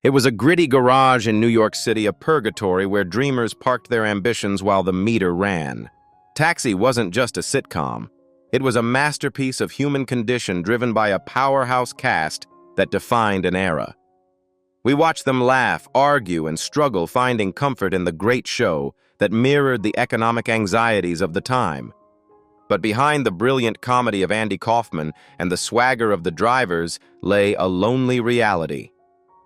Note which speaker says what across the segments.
Speaker 1: It was a gritty garage in New York City, a purgatory where dreamers parked their ambitions while the meter ran. Taxi wasn't just a sitcom. It was a masterpiece of human condition driven by a powerhouse cast that defined an era. We watched them laugh, argue, and struggle, finding comfort in the great show that mirrored the economic anxieties of the time. But behind the brilliant comedy of Andy Kaufman and the swagger of the drivers lay a lonely reality.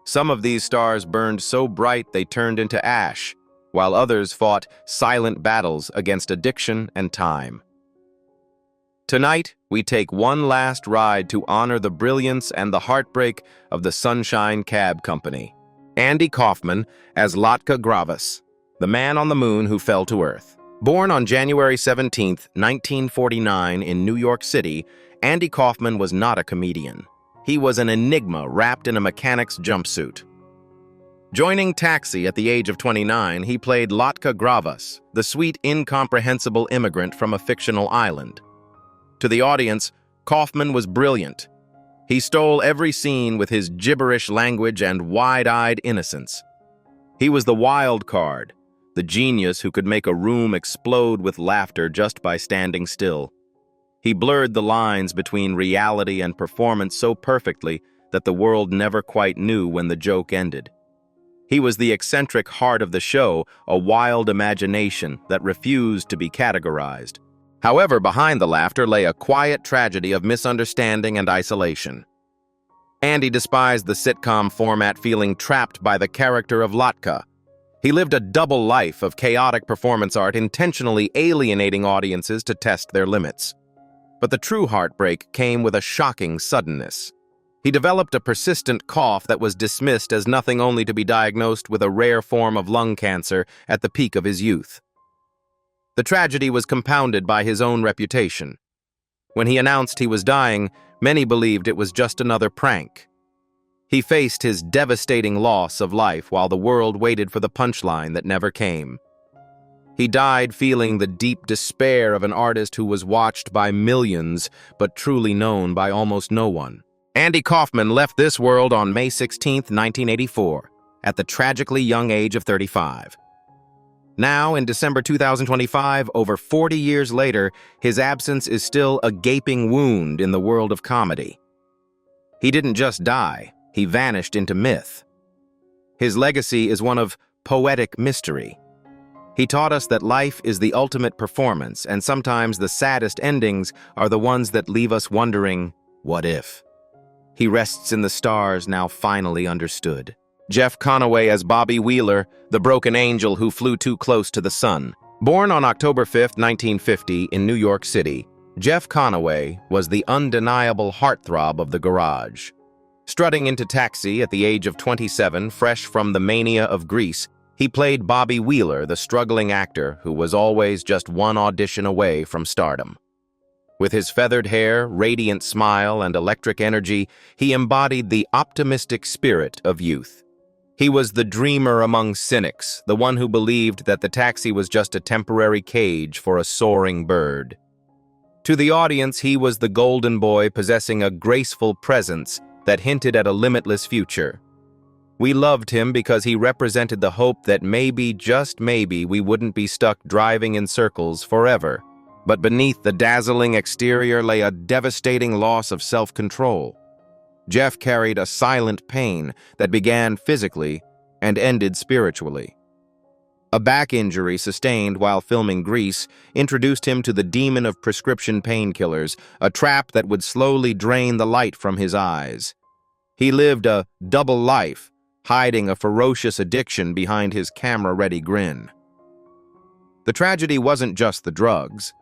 Speaker 1: Some of these stars burned so bright they turned into ash, while others fought silent battles against addiction and time. Tonight, we take one last ride to honor the brilliance and the heartbreak of the Sunshine Cab Company. Andy Kaufman as Latka Gravas, the man on the moon who fell to Earth. Born on January 17, 1949 in New York City, Andy Kaufman was not a comedian. He was an enigma wrapped in a mechanic's jumpsuit. Joining Taxi at the age of 29, he played Latka Gravas, the sweet, incomprehensible immigrant from a fictional island. To the audience, Kaufman was brilliant. He stole every scene with his gibberish language and wide-eyed innocence. He was the wild card, the genius who could make a room explode with laughter just by standing still. He blurred the lines between reality and performance so perfectly that the world never quite knew when the joke ended. He was the eccentric heart of the show, a wild imagination that refused to be categorized. However, behind the laughter lay a quiet tragedy of misunderstanding and isolation. Andy despised the sitcom format, feeling trapped by the character of Latka. He lived a double life of chaotic performance art, intentionally alienating audiences to test their limits. But the true heartbreak came with a shocking suddenness. He developed a persistent cough that was dismissed as nothing, only to be diagnosed with a rare form of lung cancer at the peak of his youth. The tragedy was compounded by his own reputation. When he announced he was dying, many believed it was just another prank. He faced his devastating loss of life while the world waited for the punchline that never came. He died feeling the deep despair of an artist who was watched by millions but truly known by almost no one. Andy Kaufman left this world on May 16, 1984, at the tragically young age of 35. Now, in December 2025, over 40 years later, his absence is still a gaping wound in the world of comedy. He didn't just die, he vanished into myth. His legacy is one of poetic mystery. He taught us that life is the ultimate performance, and sometimes the saddest endings are the ones that leave us wondering, what if? He rests in the stars, now finally understood. Jeff Conaway as Bobby Wheeler, the broken angel who flew too close to the sun. Born on October 5, 1950, in New York City, Jeff Conaway was the undeniable heartthrob of the garage. Strutting into Taxi at the age of 27, fresh from the mania of Grease, he played Bobby Wheeler, the struggling actor who was always just one audition away from stardom. With his feathered hair, radiant smile, and electric energy, he embodied the optimistic spirit of youth. He was the dreamer among cynics, the one who believed that the taxi was just a temporary cage for a soaring bird. To the audience, he was the golden boy possessing a graceful presence that hinted at a limitless future. We loved him because he represented the hope that maybe, just maybe, we wouldn't be stuck driving in circles forever. But beneath the dazzling exterior lay a devastating loss of self-control. Jeff carried a silent pain that began physically and ended spiritually. A back injury sustained while filming Grease introduced him to the demon of prescription painkillers, a trap that would slowly drain the light from his eyes. He lived a double life, hiding a ferocious addiction behind his camera-ready grin. The tragedy wasn't just the drugs.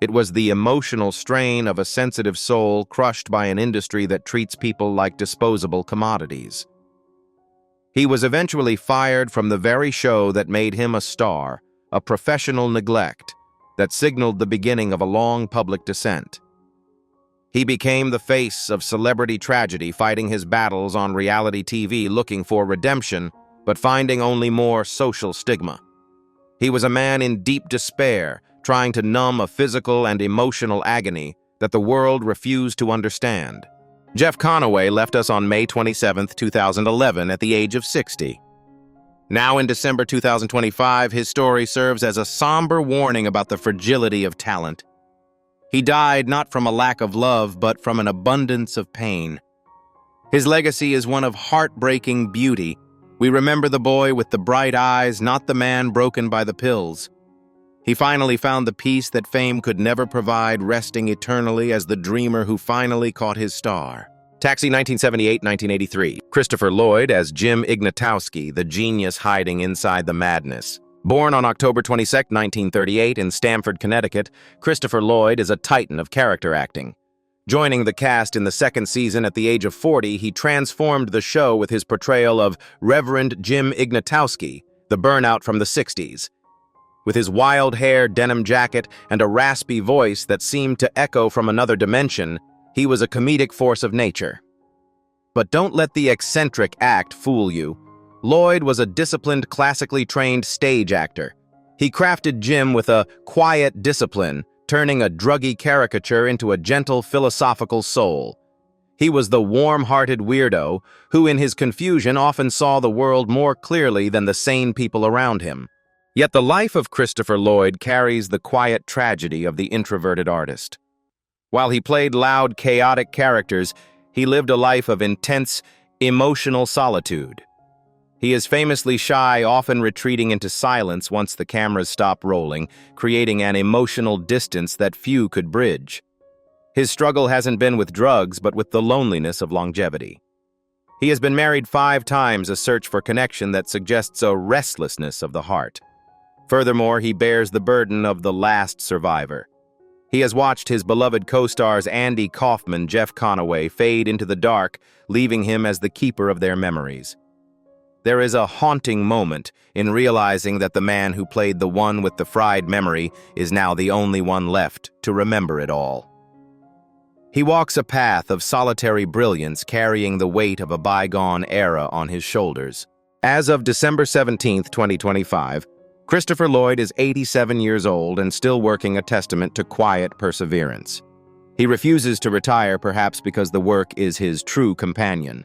Speaker 1: It was the emotional strain of a sensitive soul crushed by an industry that treats people like disposable commodities. He was eventually fired from the very show that made him a star, a professional neglect that signaled the beginning of a long public descent. He became the face of celebrity tragedy, fighting his battles on reality TV, looking for redemption, but finding only more social stigma. He was a man in deep despair, trying to numb a physical and emotional agony that the world refused to understand. Jeff Conaway left us on May 27, 2011, at the age of 60. Now in December 2025, his story serves as a somber warning about the fragility of talent. He died not from a lack of love, but from an abundance of pain. His legacy is one of heartbreaking beauty. We remember the boy with the bright eyes, not the man broken by the pills. He finally found the peace that fame could never provide, resting eternally as the dreamer who finally caught his star. Taxi 1978-1983. Christopher Lloyd as Jim Ignatowski, the genius hiding inside the madness. Born on October 22, 1938 in Stamford, Connecticut, Christopher Lloyd is a titan of character acting. Joining the cast in the second season at the age of 40, he transformed the show with his portrayal of Reverend Jim Ignatowski, the burnout from the 60s. With his wild hair, denim jacket, and a raspy voice that seemed to echo from another dimension, he was a comedic force of nature. But don't let the eccentric act fool you. Lloyd was a disciplined, classically trained stage actor. He crafted Jim with a quiet discipline, turning a druggy caricature into a gentle, philosophical soul. He was the warm-hearted weirdo who, in his confusion, often saw the world more clearly than the sane people around him. Yet the life of Christopher Lloyd carries the quiet tragedy of the introverted artist. While he played loud, chaotic characters, he lived a life of intense, emotional solitude. He is famously shy, often retreating into silence once the cameras stop rolling, creating an emotional distance that few could bridge. His struggle hasn't been with drugs, but with the loneliness of longevity. He has been married 5 times, a search for connection that suggests a restlessness of the heart. Furthermore, he bears the burden of the last survivor. He has watched his beloved co-stars Andy Kaufman, Jeff Conaway, fade into the dark, leaving him as the keeper of their memories. There is a haunting moment in realizing that the man who played the one with the fried memory is now the only one left to remember it all. He walks a path of solitary brilliance, carrying the weight of a bygone era on his shoulders. As of December 17, 2025, Christopher Lloyd is 87 years old and still working, a testament to quiet perseverance. He refuses to retire, perhaps because the work is his true companion.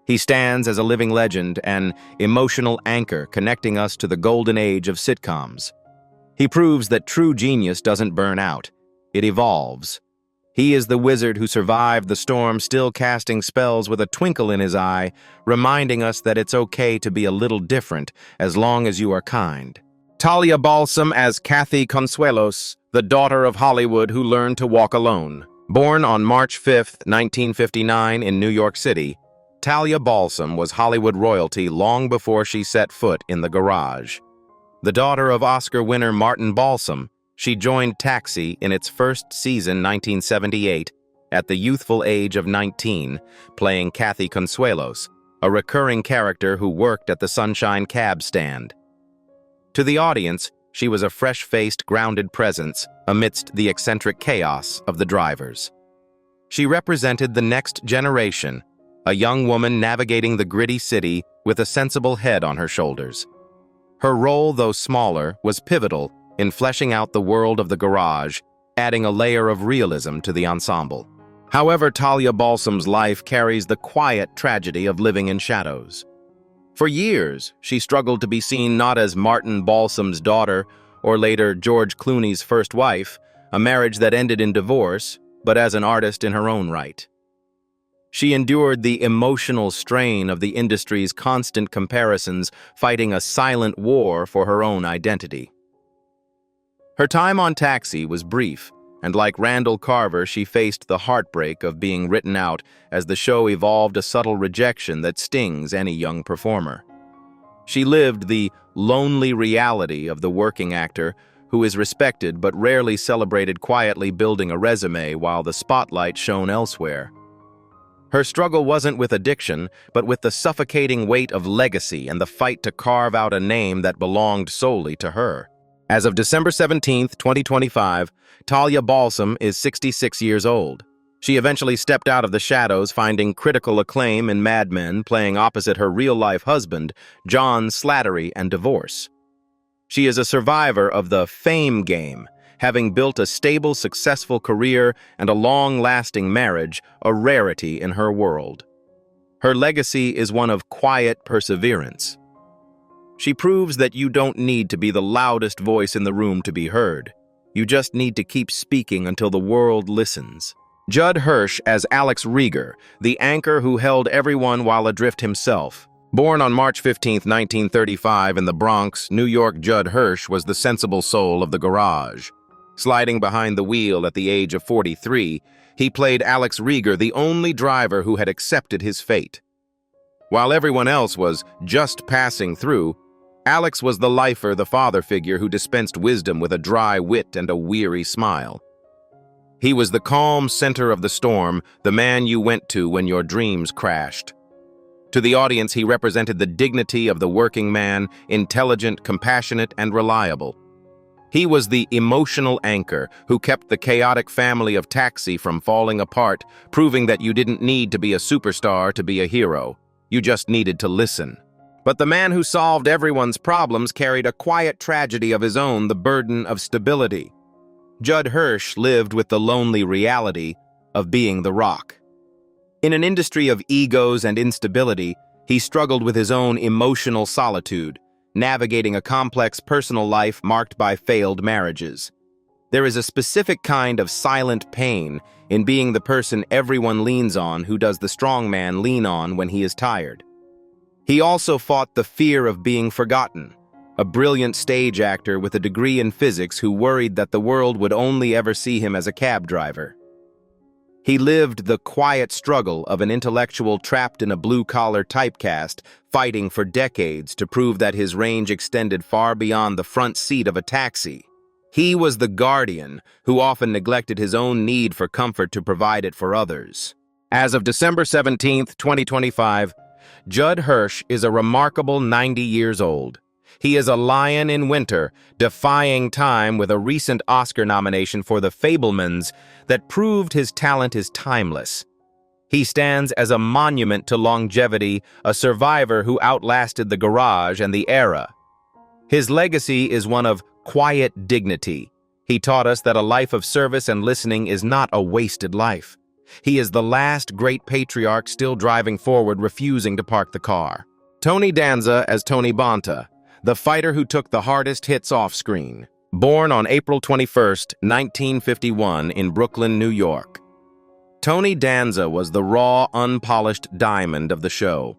Speaker 1: He stands as a living legend, an emotional anchor connecting us to the golden age of sitcoms. He proves that true genius doesn't burn out. It evolves. He is the wizard who survived the storm, still casting spells with a twinkle in his eye, reminding us that it's okay to be a little different as long as you are kind. Talia Balsam as Cathy Consuelos, the daughter of Hollywood who learned to walk alone. Born on March 5, 1959 in New York City, Talia Balsam was Hollywood royalty long before she set foot in the garage. The daughter of Oscar winner Martin Balsam, she joined Taxi in its first season 1978 at the youthful age of 19, playing Cathy Consuelos, a recurring character who worked at the Sunshine cab stand. To the audience, she was a fresh-faced, grounded presence amidst the eccentric chaos of the drivers. She represented the next generation, a young woman navigating the gritty city with a sensible head on her shoulders. Her role, though smaller, was pivotal in fleshing out the world of the garage, adding a layer of realism to the ensemble. However, Talia Balsam's life carries the quiet tragedy of living in shadows. For years, she struggled to be seen not as Martin Balsam's daughter or later George Clooney's first wife, a marriage that ended in divorce, but as an artist in her own right. She endured the emotional strain of the industry's constant comparisons, fighting a silent war for her own identity. Her time on Taxi was brief, and like Randall Carver, she faced the heartbreak of being written out as the show evolved a subtle rejection that stings any young performer. She lived the lonely reality of the working actor who is respected but rarely celebrated, quietly building a resume while the spotlight shone elsewhere. Her struggle wasn't with addiction, but with the suffocating weight of legacy and the fight to carve out a name that belonged solely to her. As of December 17, 2025, Talia Balsam is 66 years old. She eventually stepped out of the shadows, finding critical acclaim in Mad Men, playing opposite her real-life husband, John Slattery, and divorce. She is a survivor of the fame game, having built a stable, successful career and a long-lasting marriage, a rarity in her world. Her legacy is one of quiet perseverance. She proves that you don't need to be the loudest voice in the room to be heard. You just need to keep speaking until the world listens. Judd Hirsch as Alex Rieger, the anchor who held everyone while adrift himself. Born on March 15, 1935 in the Bronx, New York, Judd Hirsch was the sensible soul of the garage. Sliding behind the wheel at the age of 43, he played Alex Rieger, the only driver who had accepted his fate. While everyone else was just passing through, Alex was the lifer, the father figure who dispensed wisdom with a dry wit and a weary smile. He was the calm center of the storm, the man you went to when your dreams crashed. To the audience, he represented the dignity of the working man, intelligent, compassionate, and reliable. He was the emotional anchor who kept the chaotic family of Taxi from falling apart, proving that you didn't need to be a superstar to be a hero. You just needed to listen. But the man who solved everyone's problems carried a quiet tragedy of his own, the burden of stability. Judd Hirsch lived with the lonely reality of being the rock. In an industry of egos and instability, he struggled with his own emotional solitude, navigating a complex personal life marked by failed marriages. There is a specific kind of silent pain in being the person everyone leans on who does the strong man lean on when he is tired. He also fought the fear of being forgotten, a brilliant stage actor with a degree in physics who worried that the world would only ever see him as a cab driver. He lived the quiet struggle of an intellectual trapped in a blue-collar typecast, fighting for decades to prove that his range extended far beyond the front seat of a taxi. He was the guardian who often neglected his own need for comfort to provide it for others. As of December 17, 2025, Judd Hirsch is a remarkable 90 years old. He is a lion in winter, defying time with a recent Oscar nomination for The Fabelmans that proved his talent is timeless. He stands as a monument to longevity, a survivor who outlasted the garage and the era. His legacy is one of quiet dignity. He taught us that a life of service and listening is not a wasted life. He is the last great patriarch still driving forward, refusing to park the car. Tony Danza as Tony Banta, the fighter who took the hardest hits off-screen. Born on April 21, 1951 in Brooklyn, New York. Tony Danza was the raw, unpolished diamond of the show.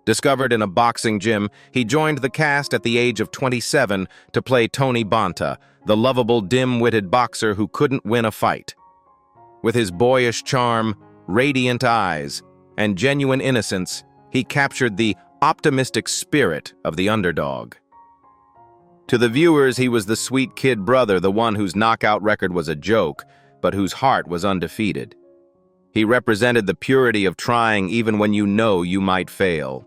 Speaker 1: Discovered in a boxing gym, he joined the cast at the age of 27 to play Tony Banta, the lovable, dim-witted boxer who couldn't win a fight. With his boyish charm, radiant eyes, and genuine innocence, he captured the optimistic spirit of the underdog. To the viewers, he was the sweet kid brother, the one whose knockout record was a joke, but whose heart was undefeated. He represented the purity of trying even when you know you might fail.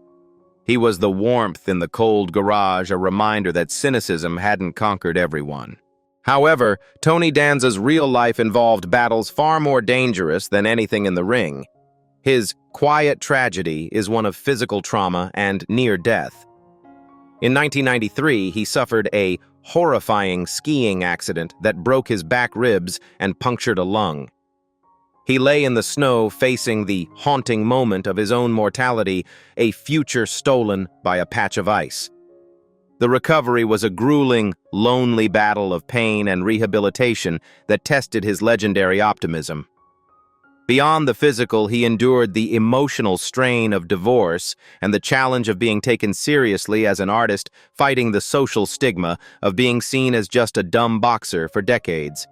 Speaker 1: He was the warmth in the cold garage, a reminder that cynicism hadn't conquered everyone. However, Tony Danza's real life involved battles far more dangerous than anything in the ring. His quiet tragedy is one of physical trauma and near death. In 1993, he suffered a horrifying skiing accident that broke his back ribs and punctured a lung. He lay in the snow facing the haunting moment of his own mortality, a future stolen by a patch of ice. The recovery was a grueling, lonely battle of pain and rehabilitation that tested his legendary optimism. Beyond the physical, he endured the emotional strain of divorce and the challenge of being taken seriously as an artist, fighting the social stigma of being seen as just a dumb boxer for decades.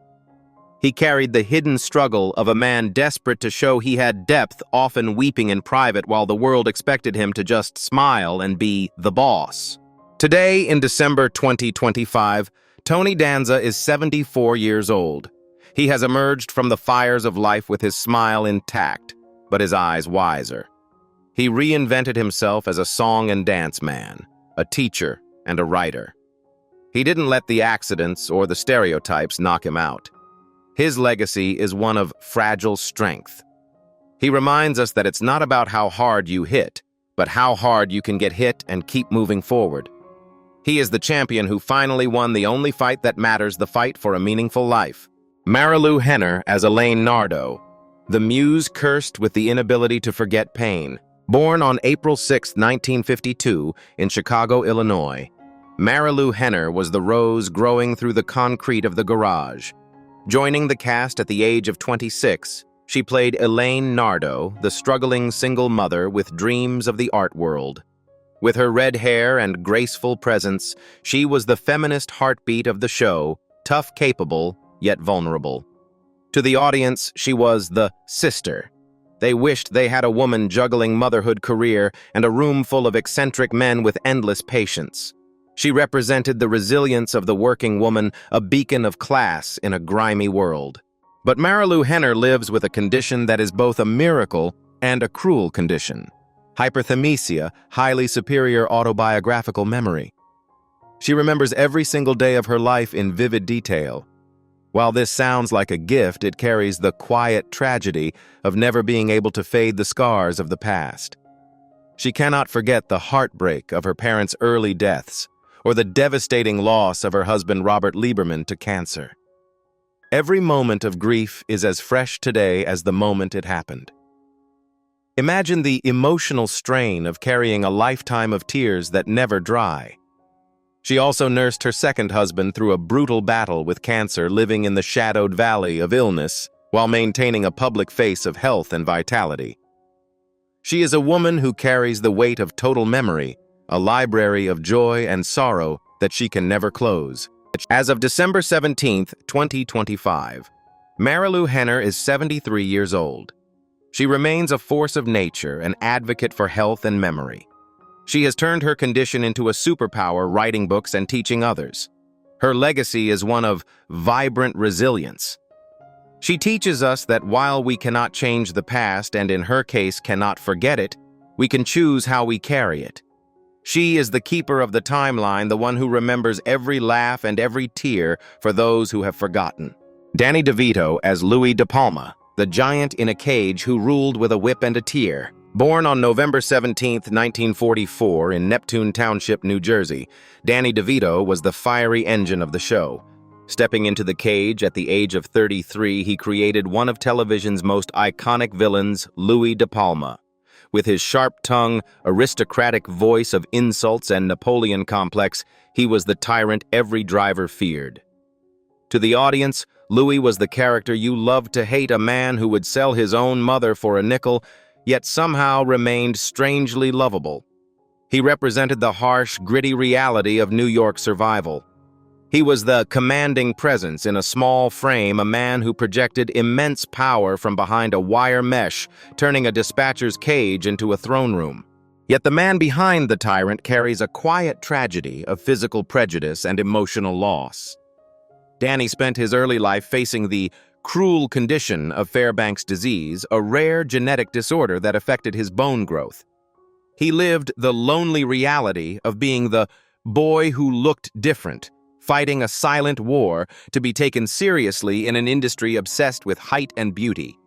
Speaker 1: He carried the hidden struggle of a man desperate to show he had depth, often weeping in private while the world expected him to just smile and be the boss. Today, in December 2025, Tony Danza is 74 years old. He has emerged from the fires of life with his smile intact, but his eyes wiser. He reinvented himself as a song and dance man, a teacher, and a writer. He didn't let the accidents or the stereotypes knock him out. His legacy is one of fragile strength. He reminds us that it's not about how hard you hit, but how hard you can get hit and keep moving forward. He is the champion who finally won the only fight that matters, the fight for a meaningful life. Marilu Henner as Elaine Nardo, the muse cursed with the inability to forget pain. Born on April 6, 1952, in Chicago, Illinois, Marilu Henner was the rose growing through the concrete of the garage. Joining the cast at the age of 26, she played Elaine Nardo, the struggling single mother with dreams of the art world. With her red hair and graceful presence, she was the feminist heartbeat of the show, tough, capable, yet vulnerable. To the audience, she was the sister. They wished they had a woman juggling motherhood career and a room full of eccentric men with endless patience. She represented the resilience of the working woman, a beacon of class in a grimy world. But Marilu Henner lives with a condition that is both a miracle and a cruel condition: hyperthymesia, highly superior autobiographical memory. She remembers every single day of her life in vivid detail. While this sounds like a gift, it carries the quiet tragedy of never being able to fade the scars of the past. She cannot forget the heartbreak of her parents' early deaths, or the devastating loss of her husband Robert Lieberman to cancer. Every moment of grief is as fresh today as the moment it happened. Imagine the emotional strain of carrying a lifetime of tears that never dry. She also nursed her second husband through a brutal battle with cancer, living in the shadowed valley of illness while maintaining a public face of health and vitality. She is a woman who carries the weight of total memory, a library of joy and sorrow that she can never close. As of December 17, 2025, Marilu Henner is 73 years old. She remains a force of nature, an advocate for health and memory. She has turned her condition into a superpower, writing books and teaching others. Her legacy is one of vibrant resilience. She teaches us that while we cannot change the past, and in her case cannot forget it, we can choose how we carry it. She is the keeper of the timeline, the one who remembers every laugh and every tear for those who have forgotten. Danny DeVito as Louie de Palma, the giant in a cage who ruled with a whip and a tear. Born on November 17, 1944 in Neptune Township, New Jersey, Danny DeVito was the fiery engine of the show. Stepping into the cage at the age of 33, he created one of television's most iconic villains, Louie de Palma. With his sharp tongue, aristocratic voice of insults, and Napoleon complex, he was the tyrant every driver feared. To the audience, Louie was the character you loved to hate, a man who would sell his own mother for a nickel, yet somehow remained strangely lovable. He represented the harsh, gritty reality of New York survival. He was the commanding presence in a small frame, a man who projected immense power from behind a wire mesh, turning a dispatcher's cage into a throne room. Yet the man behind the tyrant carries a quiet tragedy of physical prejudice and emotional loss. Danny spent his early life facing the cruel condition of Fairbanks disease, a rare genetic disorder that affected his bone growth. He lived the lonely reality of being the boy who looked different, fighting a silent war to be taken seriously in an industry obsessed with height and beauty.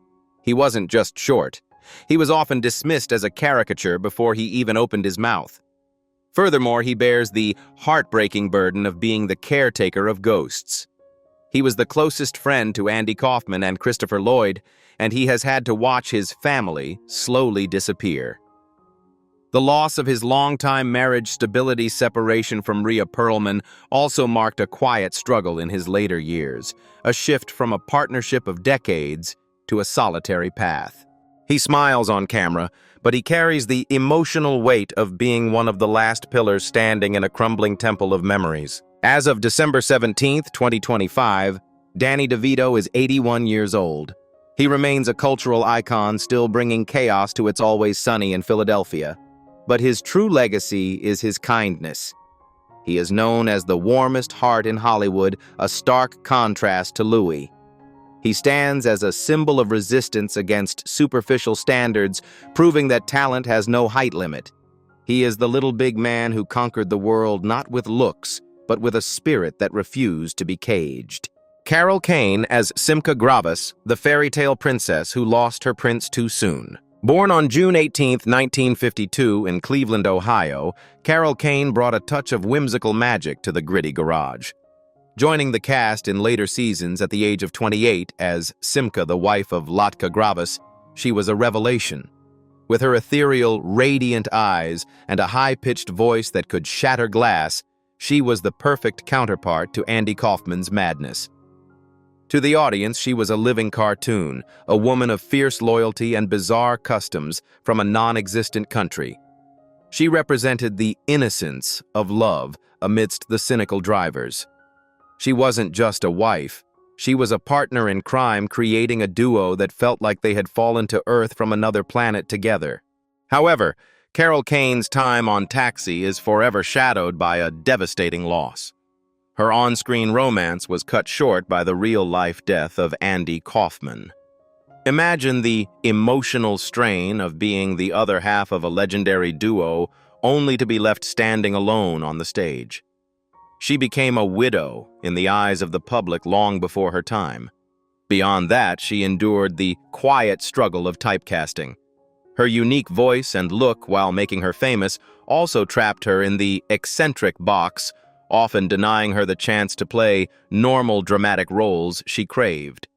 Speaker 1: He wasn't just short. He was often dismissed as a caricature before he even opened his mouth. Furthermore, he bears the heartbreaking burden of being the caretaker of ghosts. He was the closest friend to Andy Kaufman and Christopher Lloyd, and he has had to watch his family slowly disappear. The loss of his longtime marriage stability separation from Rhea Perlman also marked a quiet struggle in his later years, a shift from a partnership of decades to a solitary path. He smiles on camera, but he carries the emotional weight of being one of the last pillars standing in a crumbling temple of memories. As of December 17, 2025, Danny DeVito is 81 years old. He remains a cultural icon, still bringing chaos to It's Always Sunny in Philadelphia. But his true legacy is his kindness. He is known as the warmest heart in Hollywood, a stark contrast to Louie. He stands as a symbol of resistance against superficial standards, proving that talent has no height limit. He is the little big man who conquered the world not with looks, but with a spirit that refused to be caged. Kane as Simka Gravas, the fairy tale princess who lost her prince too soon. Born on June 18, 1952, in Cleveland, Ohio, Carol Kane brought a touch of whimsical magic to the gritty garage. Joining the cast in later seasons at the age of 28 as Simka, the wife of Latka Gravas, she was a revelation. With her ethereal, radiant eyes and a high-pitched voice that could shatter glass, she was the perfect counterpart to Andy Kaufman's madness. To the audience, she was a living cartoon, a woman of fierce loyalty and bizarre customs from a non-existent country. She represented the innocence of love amidst the cynical drivers. She wasn't just a wife. She was a partner in crime, creating a duo that felt like they had fallen to Earth from another planet together. However, Carol Kane's time on Taxi is forever shadowed by a devastating loss. Her on-screen romance was cut short by the real-life death of Andy Kaufman. Imagine the emotional strain of being the other half of a legendary duo only to be left standing alone on the stage. She became a widow in the eyes of the public long before her time. Beyond that, she endured the quiet struggle of typecasting. Her unique voice and look, while making her famous, also trapped her in the eccentric box, often denying her the chance to play normal dramatic roles she craved.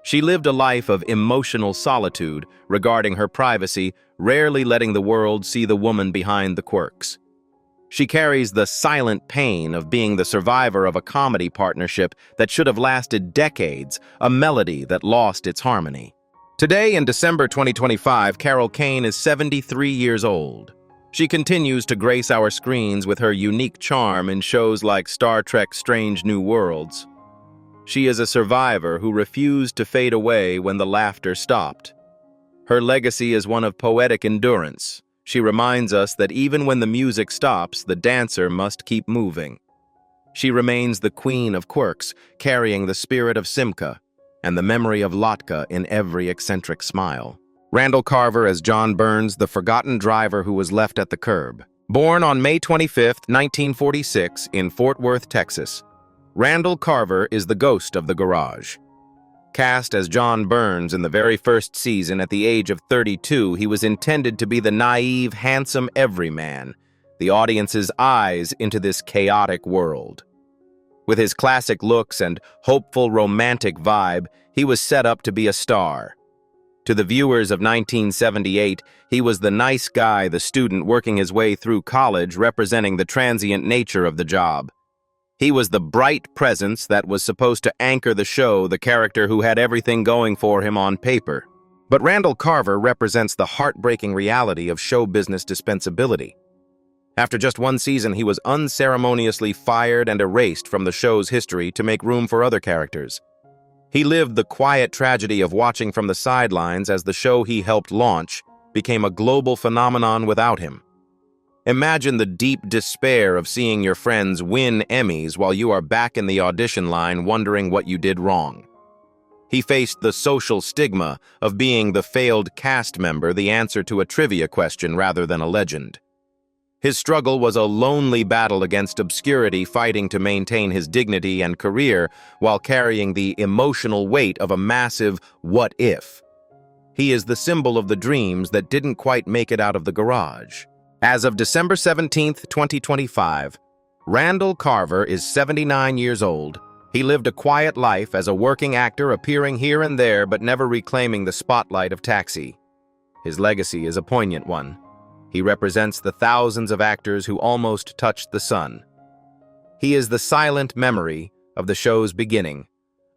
Speaker 1: She lived a life of emotional solitude regarding her privacy, rarely letting the world see the woman behind the quirks. She carries the silent pain of being the survivor of a comedy partnership that should have lasted decades, a melody that lost its harmony. Today, in December 2025, Carol Kane is 73 years old. She continues to grace our screens with her unique charm in shows like Star Trek: Strange New Worlds. She is a survivor who refused to fade away when the laughter stopped. Her legacy is one of poetic endurance. She reminds us that even when the music stops, the dancer must keep moving. She remains the queen of quirks, carrying the spirit of Simka and the memory of Latka in every eccentric smile. Randall Carver as John Burns, the forgotten driver who was left at the curb. Born on May 25, 1946, in Fort Worth, Texas, Randall Carver is the ghost of the garage. Cast as John Burns in the very first season at the age of 32, he was intended to be the naive, handsome everyman, the audience's eyes into this chaotic world. With his classic looks and hopeful, romantic vibe, he was set up to be a star. To the viewers of 1978, he was the nice guy, the student working his way through college, representing the transient nature of the job. He was the bright presence that was supposed to anchor the show, the character who had everything going for him on paper. But Randall Carver represents the heartbreaking reality of show business dispensability. After just one season, he was unceremoniously fired and erased from the show's history to make room for other characters. He lived the quiet tragedy of watching from the sidelines as the show he helped launch became a global phenomenon without him. Imagine the deep despair of seeing your friends win Emmys while you are back in the audition line wondering what you did wrong. He faced the social stigma of being the failed cast member, the answer to a trivia question rather than a legend. His struggle was a lonely battle against obscurity, fighting to maintain his dignity and career while carrying the emotional weight of a massive what if. He is the symbol of the dreams that didn't quite make it out of the garage. As of December 17, 2025, Randall Carver is 79 years old. He lived a quiet life as a working actor, appearing here and there but never reclaiming the spotlight of Taxi. His legacy is a poignant one. He represents the thousands of actors who almost touched the sun. He is the silent memory of the show's beginning,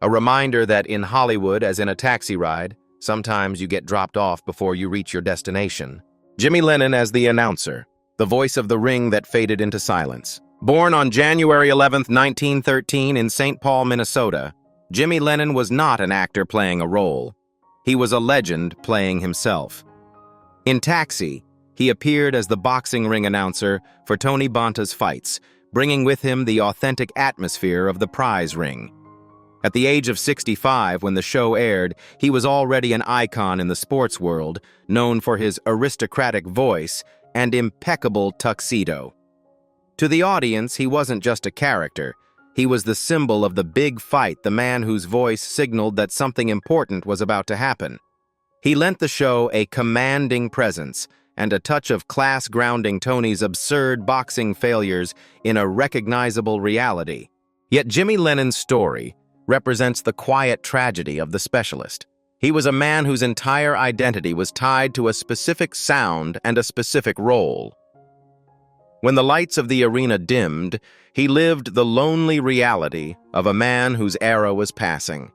Speaker 1: a reminder that in Hollywood, as in a taxi ride, sometimes you get dropped off before you reach your destination. Jimmy Lennon as the announcer, the voice of the ring that faded into silence. Born on January 11, 1913 in St. Paul, Minnesota, Jimmy Lennon was not an actor playing a role. He was a legend playing himself. In Taxi, he appeared as the boxing ring announcer for Tony Banta's fights, bringing with him the authentic atmosphere of the prize ring. At the age of 65, when the show aired, he was already an icon in the sports world, known for his aristocratic voice and impeccable tuxedo. To the audience, he wasn't just a character. He was the symbol of the big fight, the man whose voice signaled that something important was about to happen. He lent the show a commanding presence and a touch of class grounding Tony's absurd boxing failures in a recognizable reality. Yet Jimmy Lennon's story represents the quiet tragedy of the specialist. He was a man whose entire identity was tied to a specific sound and a specific role. When the lights of the arena dimmed, he lived the lonely reality of a man whose era was passing.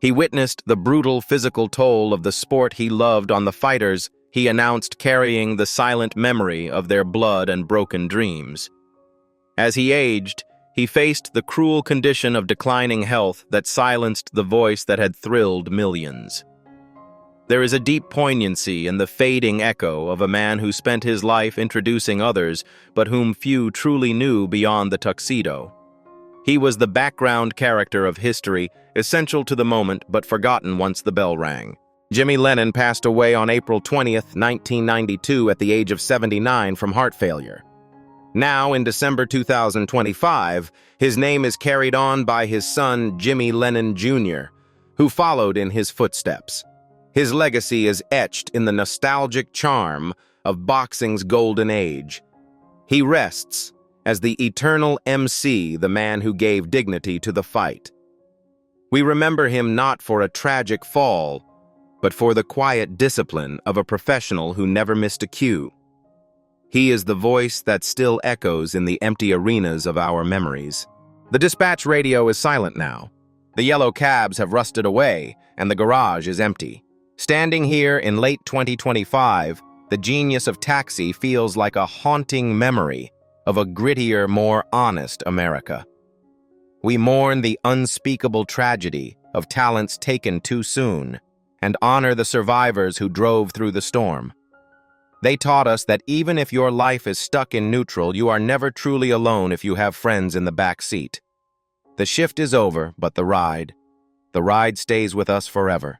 Speaker 1: He witnessed the brutal physical toll of the sport he loved on the fighters he announced, carrying the silent memory of their blood and broken dreams. As he aged, he faced the cruel condition of declining health that silenced the voice that had thrilled millions. There is a deep poignancy in the fading echo of a man who spent his life introducing others, but whom few truly knew beyond the tuxedo. He was the background character of history, essential to the moment but forgotten once the bell rang. Jimmy Lennon passed away on April 20th, 1992 at the age of 79 from heart failure. Now, in December 2025, his name is carried on by his son, Jimmy Lennon Jr., who followed in his footsteps. His legacy is etched in the nostalgic charm of boxing's golden age. He rests as the eternal MC, the man who gave dignity to the fight. We remember him not for a tragic fall, but for the quiet discipline of a professional who never missed a cue. He is the voice that still echoes in the empty arenas of our memories. The dispatch radio is silent now. The yellow cabs have rusted away, and the garage is empty. Standing here in late 2025, the genius of Taxi feels like a haunting memory of a grittier, more honest America. We mourn the unspeakable tragedy of talents taken too soon and honor the survivors who drove through the storm. They taught us that even if your life is stuck in neutral, you are never truly alone if you have friends in the back seat. The shift is over, but the ride stays with us forever.